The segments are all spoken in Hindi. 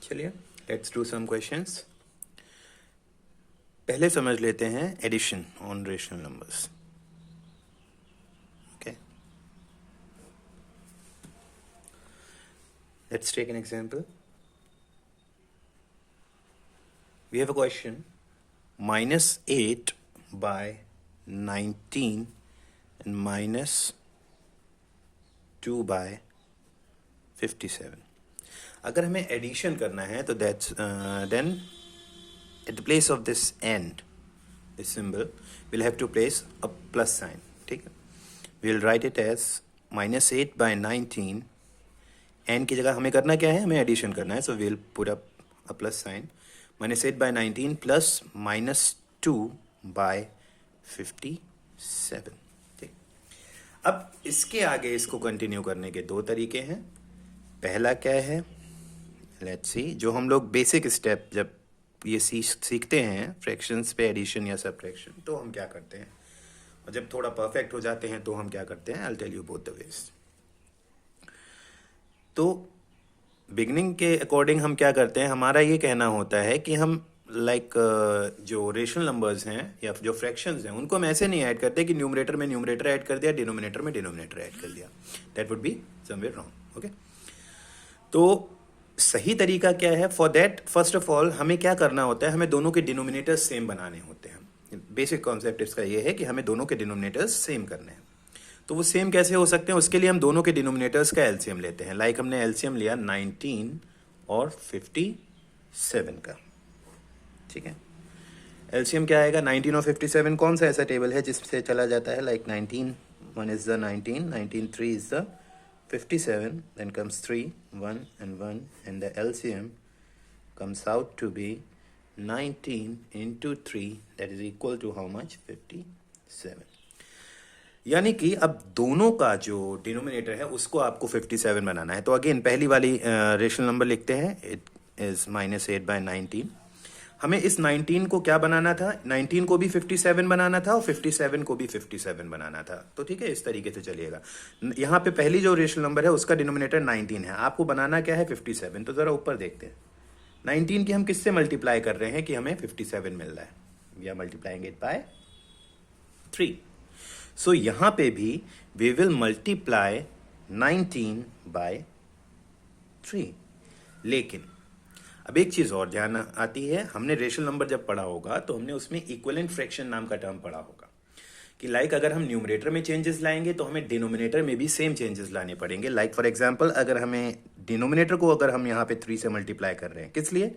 चलिए लेट्स डू सम क्वेश्चंस। पहले समझ लेते हैं addition on rational numbers. Okay, let's take an example. We have a question -8 by 19 and -2 by 57। अगर हमें एडिशन करना है तो that's then at the place of this and, this symbol, we'll have to place a plus sign. ठीक है, we'll write it as -8 by 19। n की जगह हमें करना क्या है, हमें एडिशन करना है, so we'll put up a plus sign। -8 by 19 plus -2 by 57। ठीक, अब इसके आगे इसको कंटिन्यू करने के दो तरीके हैं। पहला क्या है, लेट्स सी, जो हम लोग बेसिक स्टेप जब ये सीखते हैं फ्रैक्शंस पे एडिशन या सब्ट्रैक्शन, तो हम क्या करते हैं, और जब थोड़ा परफेक्ट हो जाते हैं तो हम क्या करते हैं, I tell you both the ways. तो बिगनिंग के अकॉर्डिंग हम क्या करते हैं, हमारा ये कहना होता है कि हम जो रेशनल नंबर्स हैं या जो फ्रैक्शंस हैं उनको हम ऐसे नहीं ऐड करते कि न्यूमरेटर में न्यूमरेटर ऐड कर दिया, डिनोमिनेटर में डिनोमिनेटर ऐड कर दिया। That would be somewhere wrong. Okay, तो सही तरीका क्या है, for that first of all हमें क्या करना होता है, हमें दोनों के डिनोमिनेटर्स सेम बनाने होते हैं। बेसिक कॉन्सेप्ट इसका ये है कि हमें दोनों के डिनोमिनेटर्स सेम करने हैं। तो वो सेम कैसे हो सकते हैं, उसके लिए हम दोनों के डिनोमिनेटर्स का एलसीएम लेते हैं। लाइक हमने एलसीएम लिया 19 और 57 का। ठीक है, एलसीएम क्या आएगा, 19 और 57 कौन सा ऐसा टेबल है जिससे चला जाता है, like 19 1 is the 19, 19 3 is the 57, then comes 3 1 and 1, and the LCM comes out to be 19 into 3, that is equal to how much, 57। यानी कि अब दोनों का जो डिनोमिनेटर है उसको आपको 57 बनाना है। तो अगेन पहली वाली रेशनल नंबर लिखते हैं, इट इज -8 by 19। हमें इस 19 को क्या बनाना था, 19 को भी 57 बनाना था और 57 को भी 57 बनाना था। तो ठीक है, इस तरीके से चलिएगा। यहाँ पे पहली जो रेशनल नंबर है उसका डिनोमिनेटर 19 है, आपको बनाना क्या है, 57। तो जरा ऊपर देखते हैं, 19 की हम किससे मल्टीप्लाई कर रहे हैं कि हमें 57 मिल रहा है, we are multiplying it by 3। So यहाँ पे भी वी विल मल्टीप्लाई 19 बाय 3। लेकिन अब एक चीज और ध्यान आती है, हमने रेशनल नंबर जब पढ़ा होगा तो हमने उसमें इक्विवेलेंट फ्रैक्शन नाम का टर्म पढ़ा होगा कि लाइक अगर हम न्यूमरेटर में चेंजेस लाएंगे तो हमें डिनोमिनेटर में भी सेम चेंजेस लाने पड़ेंगे। लाइक फॉर एग्जांपल, अगर हमें डिनोमिनेटर को अगर हम यहाँ पे 3 से मल्टीप्लाई कर रहे हैं, किस लिए,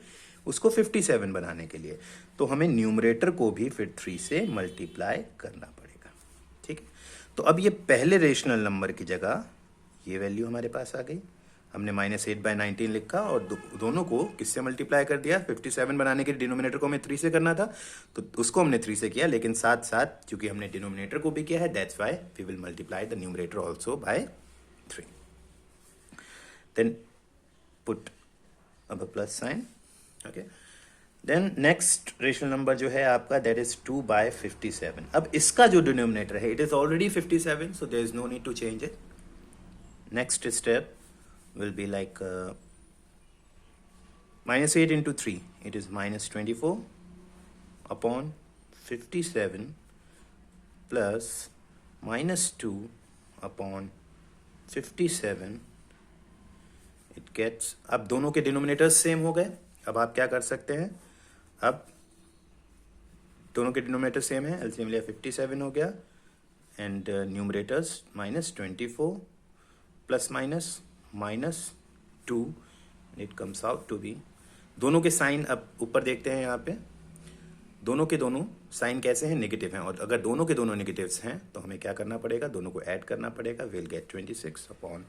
उसको 57 बनाने के लिए, तो हमें न्यूमरेटर को भी फिर 3 से मल्टीप्लाई करना पड़ेगा। ठीक है, तो अब ये पहले रेशनल नंबर की जगह ये वैल्यू हमारे पास आ गई। हमने -8 by 19 लिखा और दोनों को किससे मल्टीप्लाई कर दिया, 57 बनाने के डिनोमिनेटर को हमें 3 से करना था, तो उसको हमने 3 से किया, लेकिन साथ साथ चूंकि हमने डिनोमिनेटर को भी किया है, that's why we will multiply the numerator also by 3। Then put अब a plus sign. Okay, then next rational number जो है आपका, दैट इज 2 by 57। अब इसका जो डिनोमिनेटर है, it is already 57, so there is no need to change it. Next step will be like -8 into 3, it is -24 upon 57 plus -2 upon 57, it gets, अब दोनों के डिनोमिनेटर्स सेम हो गए। अब आप क्या कर सकते हैं, अब दोनों के डिनोमिनेटर सेम है, एलसीएम लिया 57 हो गया, and numerators -24 plus -2, it comes out to be, दोनों के साइन अब ऊपर देखते हैं, यहाँ पे दोनों के दोनों साइन कैसे हैं, नेगेटिव हैं, और अगर दोनों के दोनों नेगेटिव्स हैं तो हमें क्या करना पड़ेगा, दोनों को ऐड करना पड़ेगा। Will get 26 upon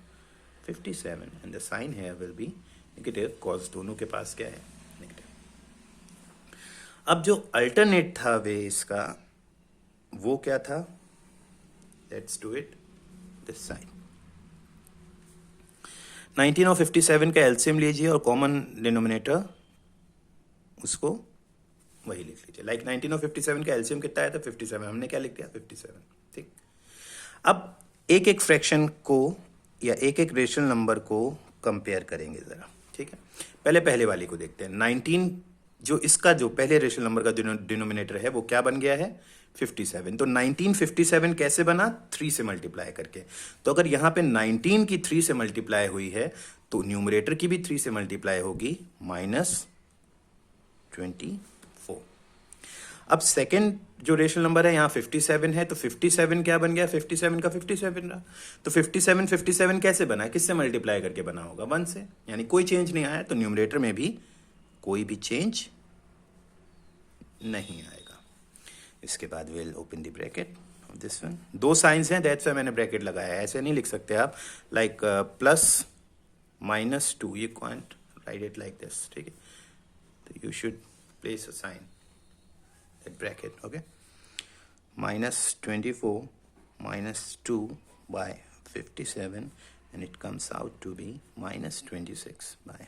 57 and the sign here will be negative, cause दोनों के पास क्या है, नेगेटिव। अब जो अल्टरनेट था वे इसका, वो क्या था, let's do it this sign. 19 और 57 का एलसीएम लीजिए और कॉमन डिनोमिनेटर उसको वही लिख लीजिए। लाइक 19 और 57 का एलसीएम कितना है, तो 57, हमने क्या लिख दिया, 57। ठीक, अब एक एक फ्रैक्शन को या एक एक रेशनल नंबर को कंपेयर करेंगे जरा। ठीक है, पहले पहले वाली को देखते हैं। 19 जो इसका जो पहले रेशनल नंबर का डिनोमिनेटर है वो क्या बन गया है 57। तो 1957 कैसे बना 3 से मल्टीप्लाई करके। तो अगर यहां पे 19 की 3 से मल्टीप्लाई हुई है तो न्यूमरेटर की भी 3 से मल्टीप्लाई होगी -24। अब सेकंड जो रेशनल नंबर है यहाँ 57 है, तो 57 क्या बन गया 57 का 57 रहा। तो 57 कैसे बना, किससे मल्टीप्लाई करके बना होगा 1 से, यानी कोई चेंज नहीं आया। तो न्यूमरेटर में भी कोई भी चेंज नहीं आएगा। इसके बाद will open the bracket of this one. 2 signs हैं, दैट्स व्हाई मैंने ब्रैकेट लगाया है। ऐसे नहीं लिख सकते आप like +-2, you can't write it like this, ठीक है। तो you should place a sign that bracket, okay. -24 -2 by 57 and it comes out to be -26 by